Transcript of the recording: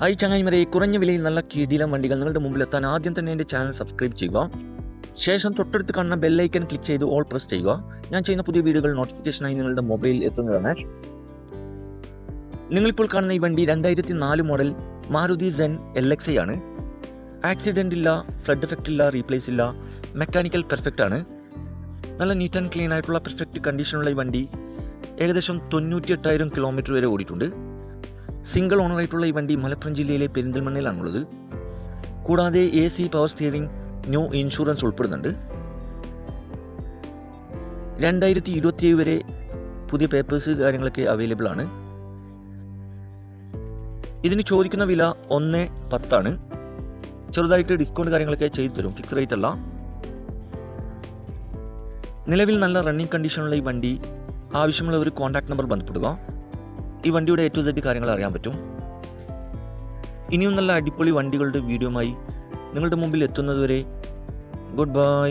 Hi ചങ്ങായിമാരെ, കുറഞ്ഞ വിലയിൽ നല്ല കിടിലൻ വണ്ടികൾ നിങ്ങളുടെ മുമ്പിൽ എത്താൻ ആദ്യം തന്നെ എൻ്റെ ചാനൽ സബ്സ്ക്രൈബ് ചെയ്യുക. ശേഷം തൊട്ടടുത്ത് കാണുന്ന ബെല്ലൈക്കൺ ക്ലിക്ക് ചെയ്ത് ഓൾ പ്രസ് ചെയ്യുക. ഞാൻ ചെയ്യുന്ന പുതിയ വീഡിയോകൾ നോട്ടിഫിക്കേഷനായി നിങ്ങളുടെ മൊബൈലിൽ എത്തുന്നതാണ്. നിങ്ങളിപ്പോൾ കാണുന്ന ഈ വണ്ടി 2004 മോഡൽ മാരുതി സെൻ LXi ആണ്. ആക്സിഡൻ്റ് ഇല്ല, ഫ്ലഡ് എഫക്റ്റ് ഇല്ല, റീപ്ലേസ് ഇല്ല, മെക്കാനിക്കൽ പെർഫെക്റ്റ് ആണ്. നല്ല നീറ്റ് ആൻഡ് ക്ലീൻ ആയിട്ടുള്ള പെർഫെക്റ്റ് കണ്ടീഷനുള്ള ഈ വണ്ടി ഏകദേശം 98,000 കിലോമീറ്റർ വരെ ഓടിയിട്ടുണ്ട്. സിംഗിൾ ഓണറായിട്ടുള്ള ഈ വണ്ടി മലപ്പുറം ജില്ലയിലെ പെരിന്തൽമണ്ണയിലാണുള്ളത്. കൂടാതെ AC, power steering, new insurance ഉൾപ്പെടുന്നുണ്ട്. 2027 വരെ പുതിയ പേപ്പേഴ്സ് കാര്യങ്ങളൊക്കെ അവൈലബിൾ ആണ്. ഇതിന് ചോദിക്കുന്ന വില 1,10 ആണ്. ചെറുതായിട്ട് ഡിസ്കൗണ്ട് കാര്യങ്ങളൊക്കെ ചെയ്തു തരും, ഫിക്സ് റേറ്റ് അല്ല. നിലവിൽ നല്ല റണ്ണിങ് കണ്ടീഷനുള്ള ഈ വണ്ടി ആവശ്യമുള്ള ഒരു കോൺടാക്ട് നമ്പർ ബന്ധപ്പെടുക. ഈ വണ്ടിയുടെ A to Z കാര്യങ്ങൾ അറിയാൻ പറ്റും. ഇനിയും നല്ല അടിപൊളി വണ്ടികളുടെ വീഡിയോയുമായി നിങ്ങളുടെ മുമ്പിൽ എത്തുന്നതുവരെ ഗുഡ് ബൈ.